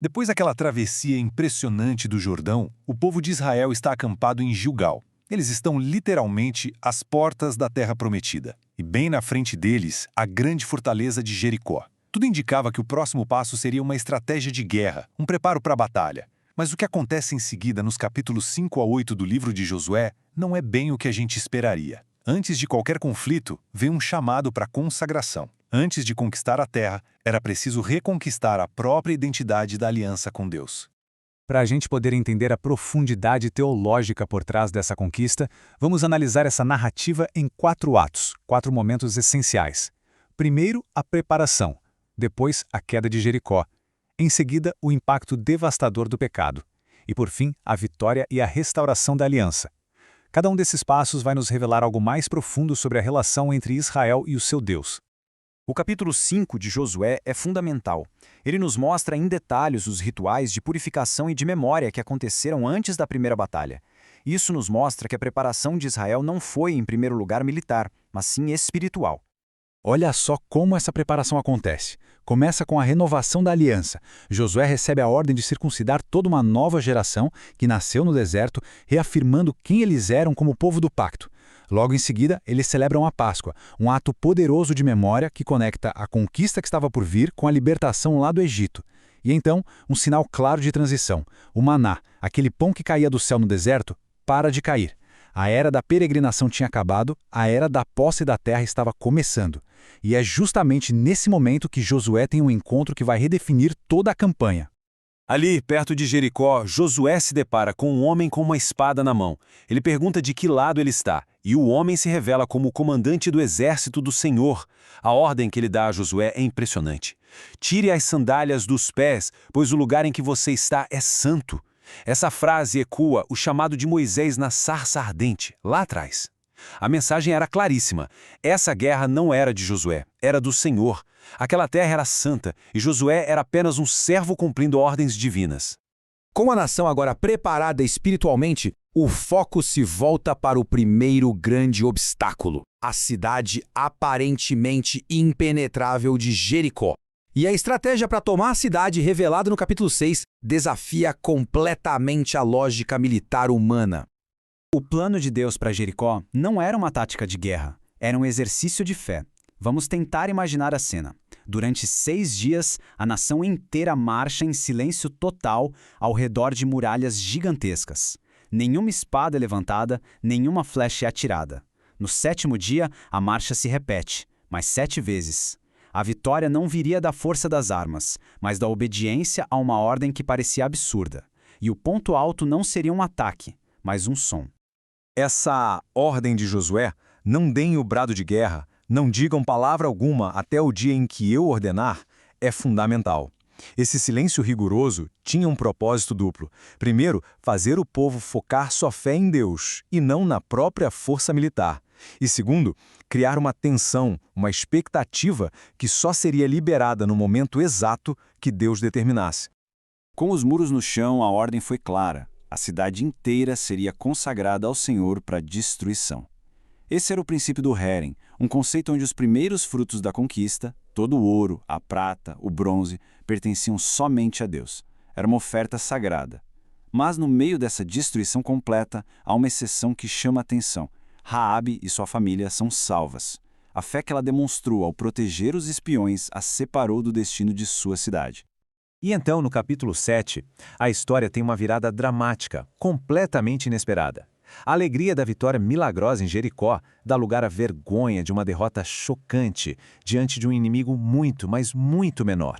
Depois daquela travessia impressionante do Jordão, o povo de Israel está acampado em Gilgal. Eles estão literalmente às portas da Terra Prometida. E bem na frente deles, a grande fortaleza de Jericó. Tudo indicava que o próximo passo seria uma estratégia de guerra, um preparo para a batalha. Mas o que acontece em seguida nos capítulos 5 a 8 do livro de Josué não é bem o que a gente esperaria. Antes de qualquer conflito, vem um chamado para consagração. Antes de conquistar a terra, era preciso reconquistar a própria identidade da aliança com Deus. Para a gente poder entender a profundidade teológica por trás dessa conquista, vamos analisar essa narrativa em 4 atos, 4 momentos essenciais. Primeiro, a preparação. Depois, a queda de Jericó. Em seguida, o impacto devastador do pecado. E, por fim, a vitória e a restauração da aliança. Cada um desses passos vai nos revelar algo mais profundo sobre a relação entre Israel e o seu Deus. O capítulo 5 de Josué é fundamental. Ele nos mostra em detalhes os rituais de purificação e de memória que aconteceram antes da primeira batalha. Isso nos mostra que a preparação de Israel não foi, em primeiro lugar, militar, mas sim espiritual. Olha só como essa preparação acontece. Começa com a renovação da aliança. Josué recebe a ordem de circuncidar toda uma nova geração que nasceu no deserto, reafirmando quem eles eram como povo do pacto. Logo em seguida, eles celebram a Páscoa, um ato poderoso de memória que conecta a conquista que estava por vir com a libertação lá do Egito. E então, um sinal claro de transição. O maná, aquele pão que caía do céu no deserto, para de cair. A era da peregrinação tinha acabado, a era da posse da terra estava começando. E é justamente nesse momento que Josué tem um encontro que vai redefinir toda a campanha. Ali, perto de Jericó, Josué se depara com um homem com uma espada na mão. Ele pergunta de que lado ele está, e o homem se revela como o comandante do exército do Senhor. A ordem que ele dá a Josué é impressionante. Tire as sandálias dos pés, pois o lugar em que você está é santo. Essa frase ecoa o chamado de Moisés na sarça ardente, lá atrás. A mensagem era claríssima. Essa guerra não era de Josué, era do Senhor. Aquela terra era santa e Josué era apenas um servo cumprindo ordens divinas. Com a nação agora preparada espiritualmente, o foco se volta para o primeiro grande obstáculo, a cidade aparentemente impenetrável de Jericó. E a estratégia para tomar a cidade, revelada no capítulo 6, desafia completamente a lógica militar humana. O plano de Deus para Jericó não era uma tática de guerra, era um exercício de fé. Vamos tentar imaginar a cena. Durante 6 dias, a nação inteira marcha em silêncio total ao redor de muralhas gigantescas. Nenhuma espada é levantada, nenhuma flecha é atirada. No 7º dia, a marcha se repete, mas 7 vezes. A vitória não viria da força das armas, mas da obediência a uma ordem que parecia absurda. E o ponto alto não seria um ataque, mas um som. Essa ordem de Josué, não deem o brado de guerra, não digam palavra alguma até o dia em que eu ordenar, é fundamental. Esse silêncio rigoroso tinha um propósito duplo. Primeiro, fazer o povo focar sua fé em Deus e não na própria força militar. E segundo, criar uma tensão, uma expectativa que só seria liberada no momento exato que Deus determinasse. Com os muros no chão, a ordem foi clara. A cidade inteira seria consagrada ao Senhor para destruição. Esse era o princípio do Herem, um conceito onde os primeiros frutos da conquista, todo o ouro, a prata, o bronze, pertenciam somente a Deus. Era uma oferta sagrada. Mas no meio dessa destruição completa, há uma exceção que chama a atenção. Raabe e sua família são salvas. A fé que ela demonstrou ao proteger os espiões a separou do destino de sua cidade. E então, no capítulo 7, a história tem uma virada dramática, completamente inesperada. A alegria da vitória milagrosa em Jericó dá lugar à vergonha de uma derrota chocante diante de um inimigo muito, mas muito menor.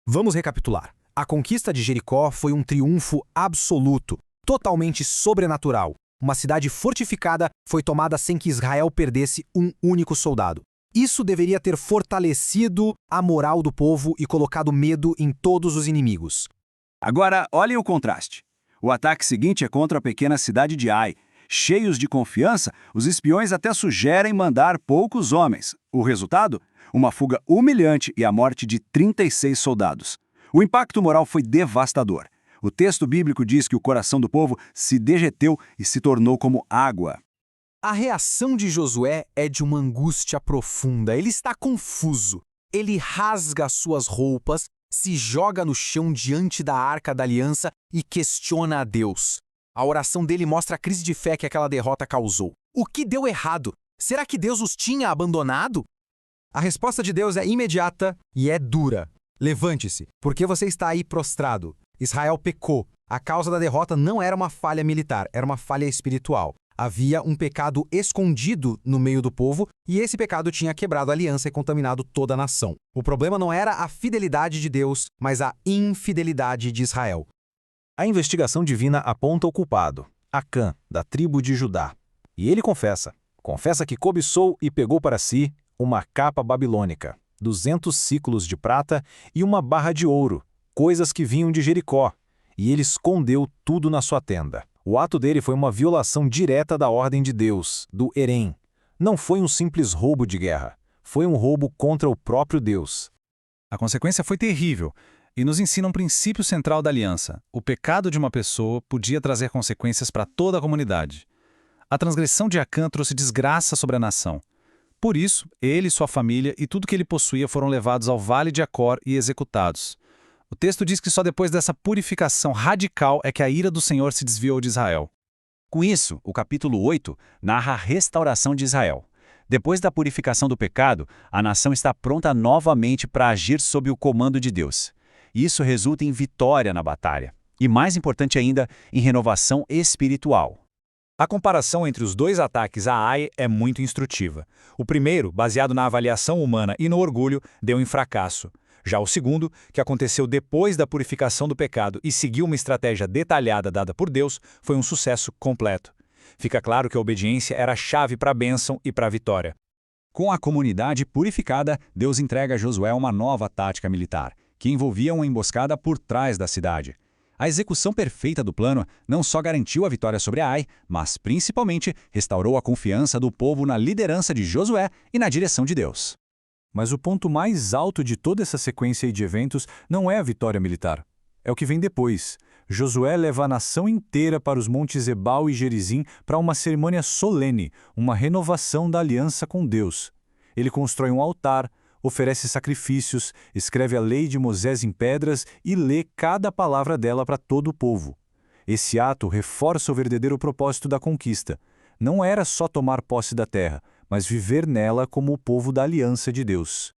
Vamos recapitular. A conquista de Jericó foi um triunfo absoluto, totalmente sobrenatural. Uma cidade fortificada foi tomada sem que Israel perdesse um único soldado. Isso deveria ter fortalecido a moral do povo e colocado medo em todos os inimigos. Agora, olhem o contraste. O ataque seguinte é contra a pequena cidade de Ai. Cheios de confiança, os espiões até sugerem mandar poucos homens. O resultado? Uma fuga humilhante e a morte de 36 soldados. O impacto moral foi devastador. O texto bíblico diz que o coração do povo se derreteu e se tornou como água. A reação de Josué é de uma angústia profunda. Ele está confuso. Ele rasga suas roupas se joga no chão diante da Arca da Aliança e questiona a Deus. A oração dele mostra a crise de fé que aquela derrota causou. O que deu errado? Será que Deus os tinha abandonado? A resposta de Deus é imediata e é dura. Levante-se, porque você está aí prostrado. Israel pecou. A causa da derrota não era uma falha militar, era uma falha espiritual. Havia um pecado escondido no meio do povo e esse pecado tinha quebrado a aliança e contaminado toda a nação. O problema não era a fidelidade de Deus, mas a infidelidade de Israel. A investigação divina aponta o culpado, Acã, da tribo de Judá. E ele confessa que cobiçou e pegou para si uma capa babilônica, 200 ciclos de prata e uma barra de ouro, coisas que vinham de Jericó, e ele escondeu tudo na sua tenda. O ato dele foi uma violação direta da ordem de Deus, do Herém. Não foi um simples roubo de guerra, foi um roubo contra o próprio Deus. A consequência foi terrível e nos ensina um princípio central da aliança. O pecado de uma pessoa podia trazer consequências para toda a comunidade. A transgressão de Acã trouxe desgraça sobre a nação. Por isso, ele, sua família e tudo que ele possuía foram levados ao vale de Acor e executados. O texto diz que só depois dessa purificação radical é que a ira do Senhor se desviou de Israel. Com isso, o capítulo 8 narra a restauração de Israel. Depois da purificação do pecado, a nação está pronta novamente para agir sob o comando de Deus. Isso resulta em vitória na batalha. E mais importante ainda, em renovação espiritual. A comparação entre os dois ataques a Ai é muito instrutiva. O primeiro, baseado na avaliação humana e no orgulho, deu em fracasso. Já o segundo, que aconteceu depois da purificação do pecado e seguiu uma estratégia detalhada dada por Deus, foi um sucesso completo. Fica claro que a obediência era a chave para a bênção e para a vitória. Com a comunidade purificada, Deus entrega a Josué uma nova tática militar, que envolvia uma emboscada por trás da cidade. A execução perfeita do plano não só garantiu a vitória sobre Ai, mas principalmente restaurou a confiança do povo na liderança de Josué e na direção de Deus. Mas o ponto mais alto de toda essa sequência de eventos não é a vitória militar. É o que vem depois. Josué leva a nação inteira para os montes Ebal e Gerizim para uma cerimônia solene, uma renovação da aliança com Deus. Ele constrói um altar, oferece sacrifícios, escreve a lei de Moisés em pedras e lê cada palavra dela para todo o povo. Esse ato reforça o verdadeiro propósito da conquista. Não era só tomar posse da terra, mas viver nela como o povo da aliança de Deus.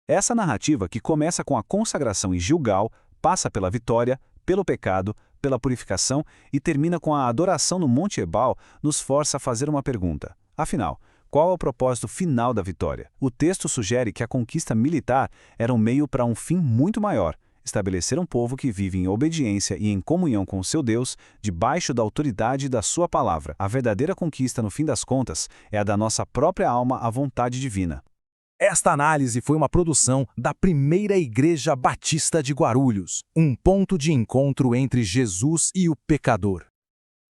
Essa narrativa, que começa com a consagração em Gilgal, passa pela vitória, pelo pecado, pela purificação e termina com a adoração no Monte Ebal, nos força a fazer uma pergunta. Afinal, qual é o propósito final da vitória? O texto sugere que a conquista militar era um meio para um fim muito maior: estabelecer um povo que vive em obediência e em comunhão com o seu Deus, debaixo da autoridade da sua palavra. A verdadeira conquista, no fim das contas, é a da nossa própria alma à vontade divina. Esta análise foi uma produção da Primeira Igreja Batista de Guarulhos, um ponto de encontro entre Jesus e o pecador.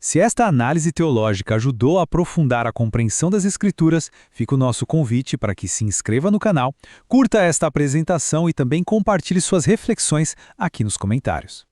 Se esta análise teológica ajudou a aprofundar a compreensão das Escrituras, fica o nosso convite para que se inscreva no canal, curta esta apresentação e também compartilhe suas reflexões aqui nos comentários.